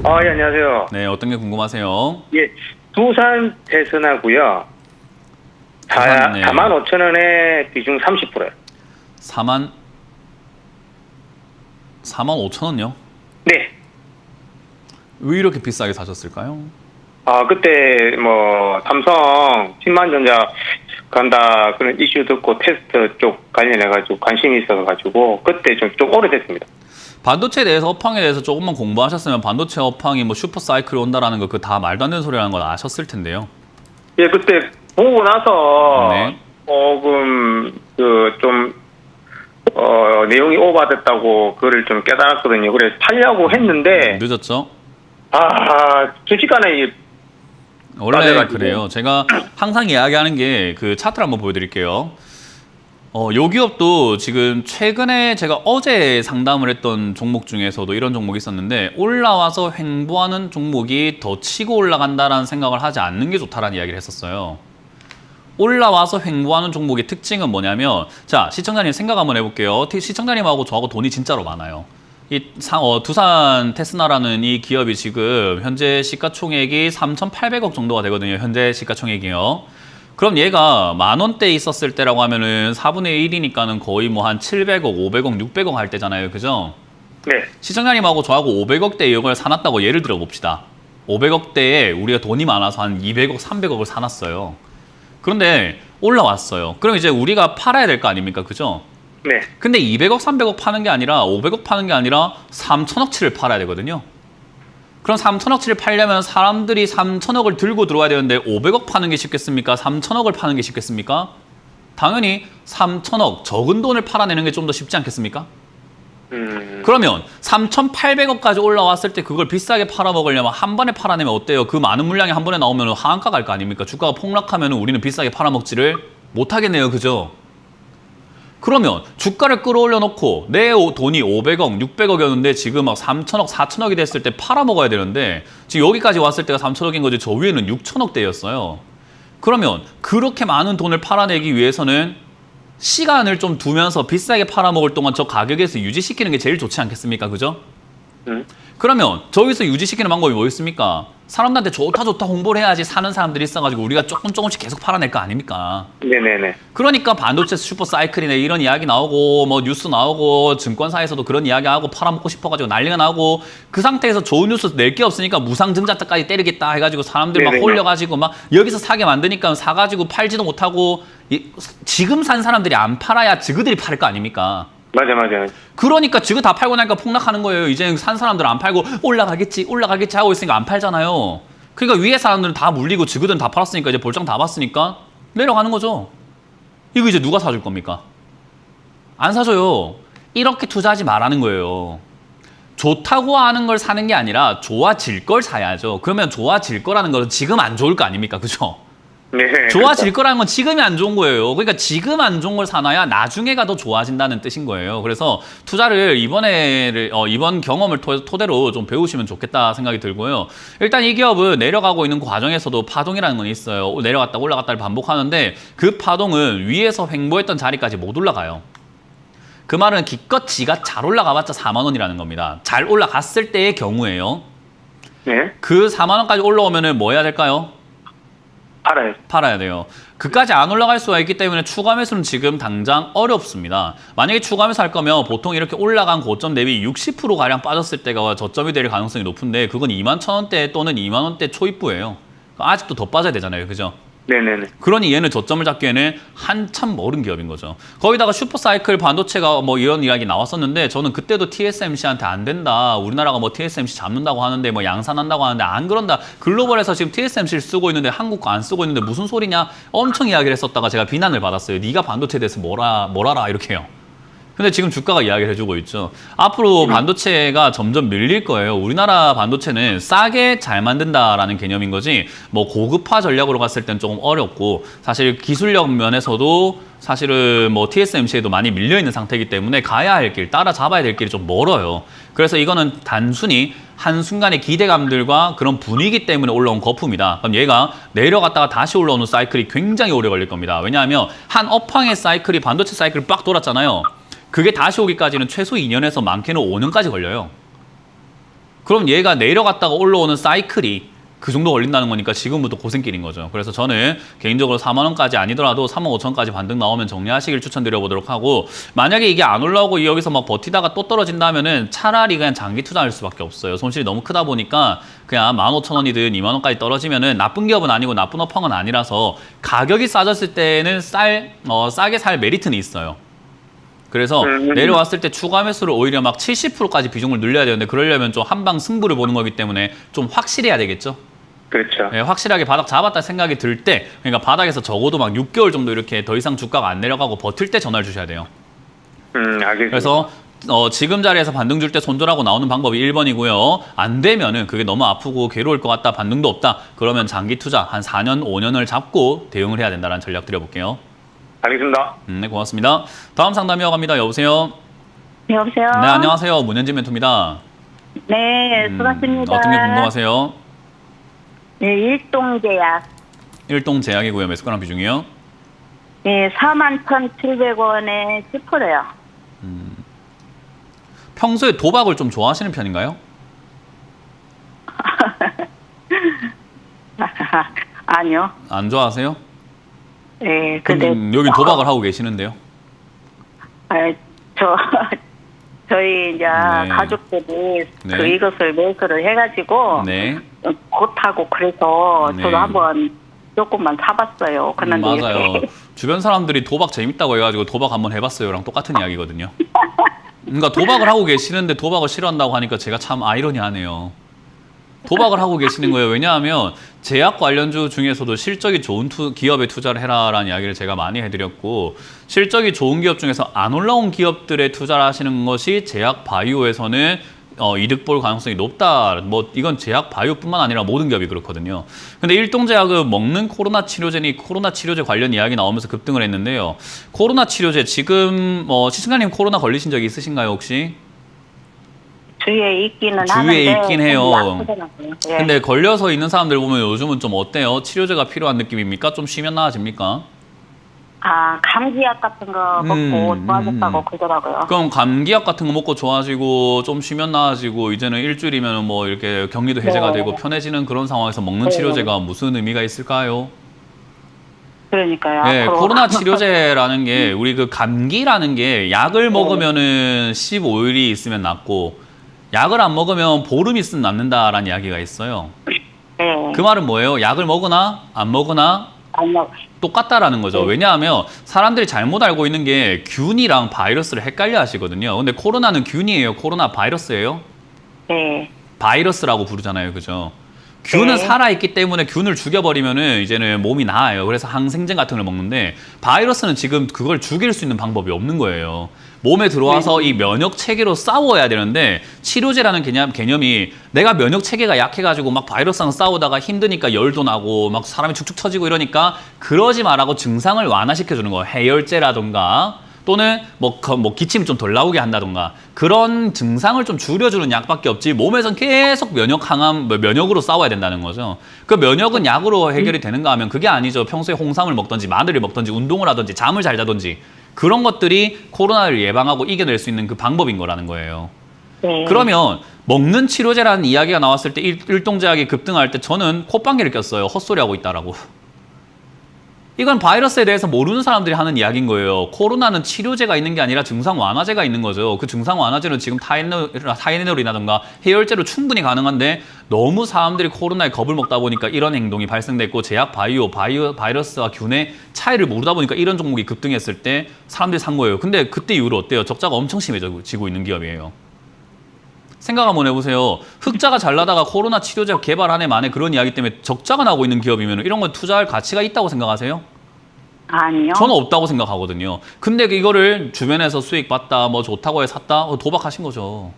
예, 안녕하세요. 네, 어떤 게 궁금하세요? 예, 두산 테스나고요. 두산, 네. 45,000원에 비중 30%요. 4만 5천 원요? 네. 왜 이렇게 비싸게 사셨을까요? 그때 뭐 삼성 10만전자 간다 그런 이슈 듣고 테스트 쪽 관련해가지고 관심이 있어가지고 그때 좀 오래됐습니다. 반도체에 대해서 업황에 대해서 조금만 공부하셨으면 반도체 업황이 뭐 슈퍼 사이클이 온다라는 거 그 다 말도 안 되는 소리라는 걸 아셨을 텐데요. 예, 그때 보고 나서 네. 조금 내용이 오버됐다고 그거를 좀 깨달았거든요. 그래서 팔려고 했는데 늦었죠? 순식간에 원래 맞아가지고. 그래요. 제가 항상 이야기하는 게 그 차트를 한번 보여드릴게요. 요 기업도 지금 최근에 제가 어제 상담을 했던 종목 중에서도 이런 종목이 있었는데 올라와서 횡보하는 종목이 더 치고 올라간다라는 생각을 하지 않는 게 좋다라는 이야기를 했었어요. 올라와서 횡보하는 종목의 특징은 뭐냐면, 자, 시청자님 생각 한번 해볼게요. 시청자님하고 저하고 돈이 진짜로 많아요. 두산 테스나라는 이 기업이 지금 현재 시가총액이 3,800억 정도가 되거든요. 현재 시가총액이요. 그럼 얘가 만원대에 있었을 때라고 하면은 4분의 1이니까는 거의 뭐 한 700억, 500억, 600억 할 때잖아요. 그죠? 네. 시청자님하고 저하고 500억대 이걸 사놨다고 예를 들어 봅시다. 500억대에 우리가 돈이 많아서 한 200억, 300억을 사놨어요. 그런데 올라왔어요. 그럼 이제 우리가 팔아야 될 거 아닙니까? 그죠? 네. 근데 200억, 300억 파는 게 아니라 500억 파는 게 아니라 3천억치를 팔아야 되거든요. 그럼 3천억치를 팔려면 사람들이 3천억을 들고 들어와야 되는데 500억 파는 게 쉽겠습니까? 3천억을 파는 게 쉽겠습니까? 당연히 3천억, 적은 돈을 팔아내는 게 좀 더 쉽지 않겠습니까? 그러면 3,800억까지 올라왔을 때 그걸 비싸게 팔아먹으려면 한 번에 팔아내면 어때요? 그 많은 물량이 한 번에 나오면 하한가 갈 거 아닙니까? 주가가 폭락하면 우리는 비싸게 팔아먹지를 못하겠네요. 그죠? 그러면 주가를 끌어올려 놓고 내 돈이 500억, 600억이었는데 지금 막 3천억, 4천억이 됐을 때 팔아먹어야 되는데 지금 여기까지 왔을 때가 3천억인 거지 저 위에는 6천억대였어요. 그러면 그렇게 많은 돈을 팔아내기 위해서는 시간을 좀 두면서 비싸게 팔아먹을 동안 저 가격에서 유지시키는 게 제일 좋지 않겠습니까? 그죠? 그러면 저기서 유지시키는 방법이 뭐 있습니까? 사람들한테 좋다 홍보를 해야지 사는 사람들이 있어가지고 우리가 조금씩 계속 팔아낼 거 아닙니까? 네네네. 그러니까 반도체 슈퍼 사이클이네 이런 이야기 나오고 뭐 뉴스 나오고 증권사에서도 그런 이야기하고 팔아먹고 싶어가지고 난리가 나고 그 상태에서 좋은 뉴스 낼 게 없으니까 무상증자자까지 때리겠다 해가지고 사람들 막 네네. 홀려가지고 막 여기서 사게 만드니까 사가지고 팔지도 못하고 지금 산 사람들이 안 팔아야 지그들이 팔 거 아닙니까? 맞아요. 그러니까 지금 다 팔고 나니까 폭락하는 거예요. 이제 산 사람들은 안 팔고 올라가겠지 하고 있으니까 안 팔잖아요. 그러니까 위에 사람들은 다 물리고 지그들은 다 팔았으니까 이제 볼장 다 봤으니까 내려가는 거죠. 이거 이제 누가 사줄 겁니까? 안 사줘요. 이렇게 투자하지 말라는 거예요. 좋다고 하는 걸 사는 게 아니라 좋아질 걸 사야죠. 그러면 좋아질 거라는 건 지금 안 좋을 거 아닙니까? 그죠? 네. 좋아질 거라는 건 지금이 안 좋은 거예요. 그러니까 지금 안 좋은 걸 사놔야 나중에가 더 좋아진다는 뜻인 거예요. 그래서 투자를 이번 경험을 토대로 좀 배우시면 좋겠다 생각이 들고요. 일단 이 기업은 내려가고 있는 과정에서도 파동이라는 건 있어요. 내려갔다 올라갔다를 반복하는데 그 파동은 위에서 횡보했던 자리까지 못 올라가요. 그 말은 기껏 지가 잘 올라가봤자 4만 원이라는 겁니다. 잘 올라갔을 때의 경우에요. 네. 그 4만 원까지 올라오면은 뭐 해야 될까요? 팔아야 돼요. 그까지 안 올라갈 수가 있기 때문에 추가 매수는 지금 당장 어렵습니다. 만약에 추가 매수 할 거면 보통 이렇게 올라간 고점 대비 60%가량 빠졌을 때가 저점이 될 가능성이 높은데 그건 21,000원대 또는 2만 원대 초입부예요. 아직도 더 빠져야 되잖아요. 그죠? 네네네. 그러니 얘는 저점을 잡기에는 한참 멀은 기업인 거죠. 거기다가 슈퍼사이클 반도체가 뭐 이런 이야기 나왔었는데 저는 그때도 TSMC한테 안 된다. 우리나라가 뭐 TSMC 잡는다고 하는데 뭐 양산한다고 하는데 안 그런다. 글로벌에서 지금 TSMC를 쓰고 있는데 한국 거 안 쓰고 있는데 무슨 소리냐. 엄청 이야기를 했었다가 제가 비난을 받았어요. 네가 반도체에 대해서 뭘 알아 이렇게요. 근데 지금 주가가 이야기를 해주고 있죠. 앞으로 반도체가 점점 밀릴 거예요. 우리나라 반도체는 싸게 잘 만든다라는 개념인 거지 뭐 고급화 전략으로 갔을 땐 조금 어렵고 사실 기술력 면에서도 사실은 뭐 TSMC에도 많이 밀려있는 상태이기 때문에 가야 할 길, 따라잡아야 될 길이 좀 멀어요. 그래서 이거는 단순히 한순간의 기대감들과 그런 분위기 때문에 올라온 거품이다. 그럼 얘가 내려갔다가 다시 올라오는 사이클이 굉장히 오래 걸릴 겁니다. 왜냐하면 한 업황의 사이클이 반도체 사이클을 빡 돌았잖아요. 그게 다시 오기까지는 최소 2년에서 많게는 5년까지 걸려요. 그럼 얘가 내려갔다가 올라오는 사이클이 그 정도 걸린다는 거니까 지금부터 고생길인 거죠. 그래서 저는 개인적으로 4만 원까지 아니더라도 3만 5천까지 반등 나오면 정리하시길 추천드려 보도록 하고, 만약에 이게 안 올라오고 여기서 막 버티다가 또 떨어진다면은 차라리 그냥 장기 투자할 수밖에 없어요. 손실이 너무 크다 보니까 그냥 15,000원이든 2만 원까지 떨어지면은 나쁜 기업은 아니고 나쁜 업황은 아니라서 가격이 싸졌을 때는 싸게 살 메리트는 있어요. 그래서 내려왔을 때 추가 매수를 오히려 막 70%까지 비중을 늘려야 되는데, 그러려면 좀 한방 승부를 보는 거기 때문에 좀 확실해야 되겠죠. 그렇죠. 네, 확실하게 바닥 잡았다 생각이 들 때, 그러니까 바닥에서 적어도 막 6개월 정도 이렇게 더 이상 주가가 안 내려가고 버틸 때 전화를 주셔야 돼요. 알겠습니다. 그래서 지금 자리에서 반등 줄 때 손절하고 나오는 방법이 1번이고요. 안 되면은 그게 너무 아프고 괴로울 것 같다, 반등도 없다, 그러면 장기 투자 한 4년, 5년을 잡고 대응을 해야 된다는 전략 드려볼게요. 알겠습니다. 네, 고맙습니다. 다음 상담 이어갑니다. 여보세요? 여보세요? 네, 안녕하세요. 문현진 멘토입니다. 네, 수고하십니다. 어떤 게 궁금하세요? 네, 일동제약. 일동제약이고요. 매수가랑 비중이요? 네, 41,700원에 10%요. 평소에 도박을 좀 좋아하시는 편인가요? 아니요. 안 좋아하세요? 네, 근데. 여기 도박을 하고 계시는데요? 저, 저희 이제 네. 가족들이 네. 이것을 매수를 해가지고. 네. 곧하고 그래서 네. 저도 한번 조금만 사봤어요. 그런데 맞아요. 이렇게. 주변 사람들이 도박 재밌다고 해가지고 도박 한번 해봤어요랑 똑같은 이야기거든요. 그러니까 도박을 하고 계시는데 도박을 싫어한다고 하니까 제가 참 아이러니하네요. 도박을 하고 계시는 거예요. 왜냐하면 제약 관련주 중에서도 실적이 좋은 기업에 투자를 해라라는 이야기를 제가 많이 해드렸고, 실적이 좋은 기업 중에서 안 올라온 기업들에 투자를 하시는 것이 제약 바이오에서는 이득 볼 가능성이 높다. 뭐 이건 제약 바이오뿐만 아니라 모든 기업이 그렇거든요. 근데 일동제약은 먹는 코로나 치료제니 코로나 치료제 관련 이야기 나오면서 급등을 했는데요. 코로나 치료제 지금 시청자님 코로나 걸리신 적이 있으신가요 혹시? 주위에 있기는 주위에 하는데 있긴 해요. 약하더라고요. 예. 근데 걸려서 있는 사람들 보면 요즘은 좀 어때요? 치료제가 필요한 느낌입니까? 좀 쉬면 나아집니까? 감기약 같은 거 먹고 좋아졌다고 그러더라고요. 그럼 감기약 같은 거 먹고 좋아지고 좀 쉬면 나아지고 이제는 일주일이면 뭐 이렇게 격리도 해제가 네. 되고 편해지는 그런 상황에서 먹는 네. 치료제가 무슨 의미가 있을까요? 그러니까요. 네, 앞으로. 코로나 치료제라는 게 우리 그 감기라는 게 약을 먹으면은 15일이 있으면 낫고 약을 안 먹으면 보름 있으면 낫는다라는 이야기가 있어요. 네. 그 말은 뭐예요? 약을 먹으나 안 먹으나 아니요. 똑같다라는 거죠. 왜냐하면 사람들이 잘못 알고 있는 게 균이랑 바이러스를 헷갈려 하시거든요. 근데 코로나는 균이에요? 코로나 바이러스예요? 네. 바이러스라고 부르잖아요. 그죠? 균은 네. 살아있기 때문에 균을 죽여버리면은 이제는 몸이 나아요. 그래서 항생제 같은 걸 먹는데 바이러스는 지금 그걸 죽일 수 있는 방법이 없는 거예요. 몸에 들어와서 이 면역 체계로 싸워야 되는데 치료제라는 개념이 내가 면역 체계가 약해가지고 막 바이러스랑 싸우다가 힘드니까 열도 나고 막 사람이 축축 처지고 이러니까 그러지 말라고 증상을 완화시켜주는 거예요. 해열제라던가 또는 뭐 기침이 좀 덜 나오게 한다던가 그런 증상을 좀 줄여주는 약밖에 없지 몸에선 계속 면역으로 싸워야 된다는 거죠. 그 면역은 약으로 해결이 되는가 하면 그게 아니죠. 평소에 홍삼을 먹든지 마늘을 먹든지 운동을 하든지 잠을 잘 자든지 그런 것들이 코로나를 예방하고 이겨낼 수 있는 그 방법인 거라는 거예요. 네. 그러면 먹는 치료제라는 이야기가 나왔을 때 일동제약이 급등할 때 저는 콧방귀를 꼈어요. 헛소리하고 있다라고. 이건 바이러스에 대해서 모르는 사람들이 하는 이야기인 거예요. 코로나는 치료제가 있는 게 아니라 증상 완화제가 있는 거죠. 그 증상 완화제는 지금 타이레놀이라든가 해열제로 충분히 가능한데 너무 사람들이 코로나에 겁을 먹다 보니까 이런 행동이 발생됐고 제약 바이러스와 균의 차이를 모르다 보니까 이런 종목이 급등했을 때 사람들이 산 거예요. 근데 그때 이후로 어때요? 적자가 엄청 심해지고 있는 기업이에요. 생각 한번 해보세요. 흑자가 잘 나다가 코로나 치료제 개발 한 해 만에 그런 이야기 때문에 적자가 나고 있는 기업이면 이런 건 투자할 가치가 있다고 생각하세요? 아니요. 저는 없다고 생각하거든요. 근데 이거를 주변에서 수익 봤다, 뭐 좋다고 해 샀다, 도박하신 거죠.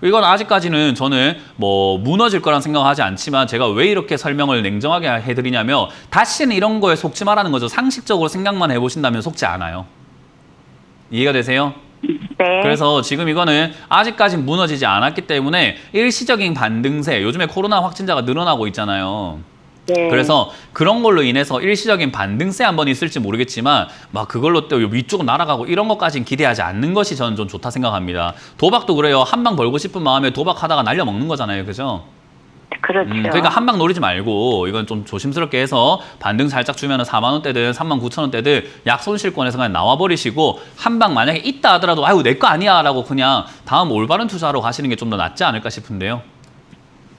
이건 아직까지는 저는 뭐 무너질 거란 생각하지 않지만 제가 왜 이렇게 설명을 냉정하게 해드리냐면 다시는 이런 거에 속지 말라는 거죠. 상식적으로 생각만 해보신다면 속지 않아요. 이해가 되세요? 네. 그래서 지금 이거는 아직까지 무너지지 않았기 때문에 일시적인 반등세, 요즘에 코로나 확진자가 늘어나고 있잖아요. 네. 그래서 그런 걸로 인해서 일시적인 반등세 한번 있을지 모르겠지만 막 그걸로 또 위쪽으로 날아가고 이런 것까지는 기대하지 않는 것이 저는 좀 좋다 생각합니다. 도박도 그래요. 한 방 벌고 싶은 마음에 도박하다가 날려먹는 거잖아요. 그죠? 그렇죠. 그러니까 한 방 노리지 말고 이건 좀 조심스럽게 해서 반등 살짝 주면 4만 원대든 3만 9천 원대든 약손실권에서 그냥 나와버리시고 한 방 만약에 있다 하더라도 아유 내 거 아니야 라고 그냥 다음 올바른 투자로 가시는 게 좀 더 낫지 않을까 싶은데요.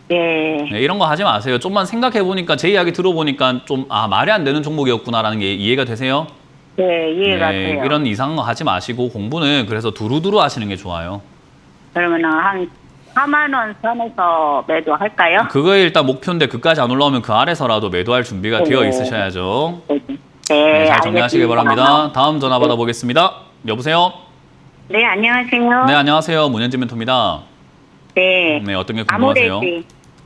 네. 네, 이런 거 하지 마세요. 좀만 생각해보니까 제 이야기 들어보니까 좀 말이 안 되는 종목이었구나라는 게 이해가 되세요? 네, 이해가 돼요. 이런 이상한 거 하지 마시고 공부는 그래서 두루두루 하시는 게 좋아요. 그러면은 한 4만 원 선에서 매도할까요? 그거에 일단 목표인데 그까지 안 올라오면 그 아래서라도 매도할 준비가 되어 있으셔야죠. 네, 잘 정리하시기 알겠습니다. 바랍니다. 다음 전화 받아보겠습니다. 여보세요? 네, 안녕하세요. 네, 안녕하세요. 문현진 멘토입니다. 네. 네, 어떤 게 궁금하세요?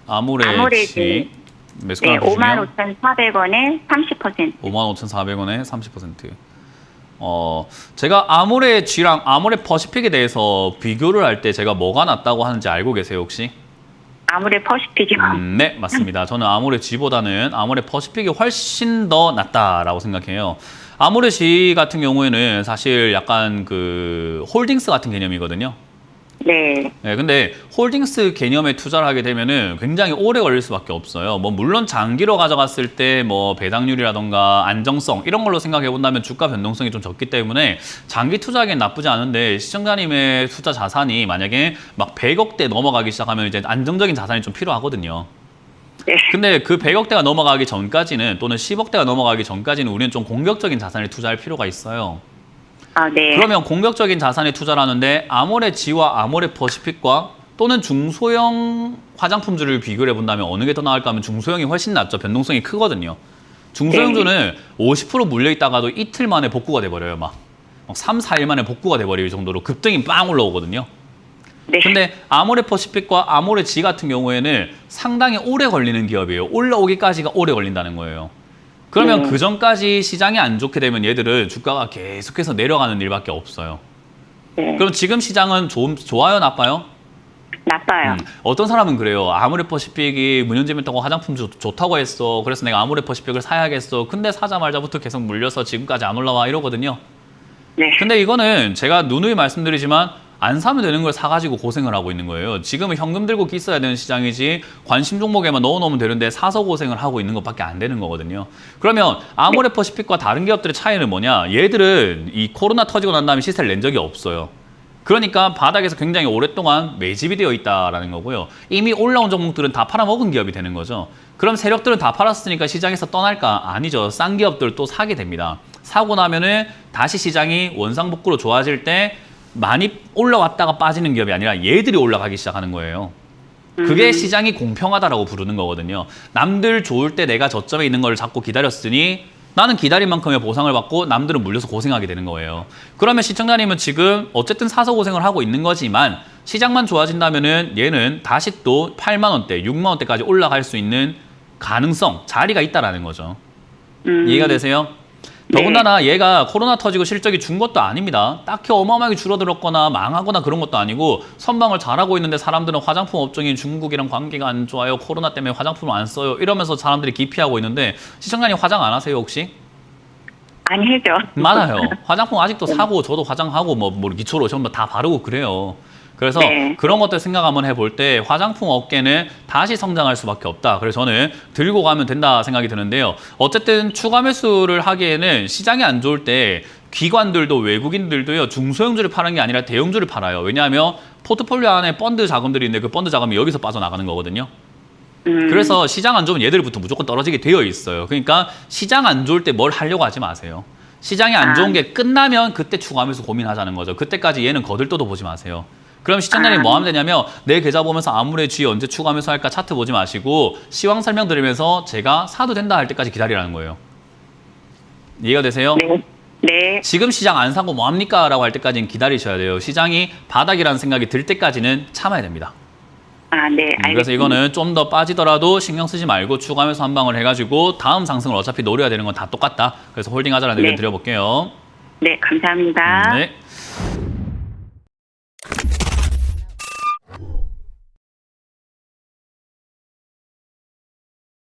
아모레지. 아모레지. 네, 매수가랑 주시면 55,400원에 30%. 55,400원에 30%. 제가 아모레 G랑 아모레 퍼시픽에 대해서 비교를 할 때 제가 뭐가 낫다고 하는지 알고 계세요, 혹시? 아모레 퍼시픽이요. 네, 맞습니다. 저는 아모레 G보다는 아모레 퍼시픽이 훨씬 더 낫다라고 생각해요. 아모레 G 같은 경우에는 사실 약간 그 홀딩스 같은 개념이거든요. 네. 네, 근데 홀딩스 개념에 투자를 하게 되면은 굉장히 오래 걸릴 수밖에 없어요. 뭐 물론 장기로 가져갔을 때 뭐 배당률이라던가 안정성 이런 걸로 생각해 본다면 주가 변동성이 좀 적기 때문에 장기 투자하기엔 나쁘지 않은데 시청자님의 투자 자산이 만약에 막 100억대 넘어가기 시작하면 이제 안정적인 자산이 좀 필요하거든요. 네. 근데 그 100억대가 넘어가기 전까지는 또는 10억대가 넘어가기 전까지는 우리는 좀 공격적인 자산에 투자할 필요가 있어요. 아, 네. 그러면 공격적인 자산에 투자를 하는데 아모레 G와 아모레 퍼시픽과 또는 중소형 화장품주를 비교를 해본다면 어느 게 더 나을까 하면 중소형이 훨씬 낫죠. 변동성이 크거든요. 중소형주는 50% 물려있다가도 이틀 만에 복구가 돼버려요. 막 3, 4일 만에 복구가 돼버릴 정도로 급등이 빵 올라오거든요. 네. 근데 아모레 퍼시픽과 아모레 G 같은 경우에는 상당히 오래 걸리는 기업이에요. 올라오기까지가 오래 걸린다는 거예요. 그러면 그 전까지 시장이 안 좋게 되면 얘들은 주가가 계속해서 내려가는 일밖에 없어요. 네. 그럼 지금 시장은 좋아요, 나빠요? 나빠요. 어떤 사람은 그래요. 아모레 퍼시픽이 문현재 멘토가 화장품 좋다고 했어. 그래서 내가 아모레 퍼시픽을 사야겠어. 근데 사자마자부터 계속 물려서 지금까지 안 올라와 이러거든요. 네. 근데 이거는 제가 누누이 말씀드리지만 안 사면 되는 걸 사가지고 고생을 하고 있는 거예요. 지금은 현금 들고 있어야 되는 시장이지 관심 종목에만 넣어놓으면 되는데 사서 고생을 하고 있는 것밖에 안 되는 거거든요. 그러면 아모레 퍼시픽과 다른 기업들의 차이는 뭐냐? 얘들은 이 코로나 터지고 난 다음에 시세를 낸 적이 없어요. 그러니까 바닥에서 굉장히 오랫동안 매집이 되어 있다라는 거고요. 이미 올라온 종목들은 다 팔아먹은 기업이 되는 거죠. 그럼 세력들은 다 팔았으니까 시장에서 떠날까? 아니죠. 싼 기업들 또 사게 됩니다. 사고 나면은 다시 시장이 원상복구로 좋아질 때 많이 올라왔다가 빠지는 기업이 아니라 얘들이 올라가기 시작하는 거예요. 그게 시장이 공평하다라고 부르는 거거든요. 남들 좋을 때 내가 저점에 있는 걸 잡고 기다렸으니 나는 기다린 만큼의 보상을 받고 남들은 물려서 고생하게 되는 거예요. 그러면 시청자님은 지금 어쨌든 사서 고생을 하고 있는 거지만 시장만 좋아진다면은 얘는 다시 또 8만 원대, 6만 원대까지 올라갈 수 있는 가능성, 자리가 있다라는 거죠. 이해가 되세요? 더군다나 얘가 코로나 터지고 실적이 준 것도 아닙니다. 딱히 어마어마하게 줄어들었거나 망하거나 그런 것도 아니고 선방을 잘하고 있는데 사람들은 화장품 업종인 중국이랑 관계가 안 좋아요. 코로나 때문에 화장품을 안 써요. 이러면서 사람들이 기피하고 있는데 시청자님 화장 안 하세요 혹시? 안 해죠. 많아요. 화장품 아직도 사고 저도 화장하고 뭐 기초로 전부 다 바르고 그래요. 그래서 네. 그런 것들 생각 한번 해볼 때 화장품 업계는 다시 성장할 수밖에 없다. 그래서 저는 들고 가면 된다 생각이 드는데요. 어쨌든 추가 매수를 하기에는 시장이 안 좋을 때 기관들도 외국인들도요. 중소형주를 파는 게 아니라 대형주를 팔아요. 왜냐하면 포트폴리오 안에 펀드 자금들이 있는데 그 펀드 자금이 여기서 빠져나가는 거거든요. 그래서 시장 안 좋으면 얘들부터 무조건 떨어지게 되어 있어요. 그러니까 시장 안 좋을 때 뭘 하려고 하지 마세요. 시장이 안 좋은 게 끝나면 그때 추가 매수 고민하자는 거죠. 그때까지 얘는 거들떠도 보지 마세요. 그럼 시청자님 뭐 하면 되냐면 내 계좌 보면서 아모레 G 언제 추가 매수할까 차트 보지 마시고 시황 설명 드리면서 제가 사도 된다 할 때까지 기다리라는 거예요. 이해가 되세요? 네. 네. 지금 시장 안 사고 뭐 합니까? 라고 할 때까지는 기다리셔야 돼요. 시장이 바닥이라는 생각이 들 때까지는 참아야 됩니다. 아, 네. 알겠습니다. 그래서 이거는 좀 더 빠지더라도 신경 쓰지 말고 추가 매수 한 방을 해가지고 다음 상승을 어차피 노려야 되는 건 다 똑같다. 그래서 홀딩하자라는 의견 드려볼게요. 네, 감사합니다. 네.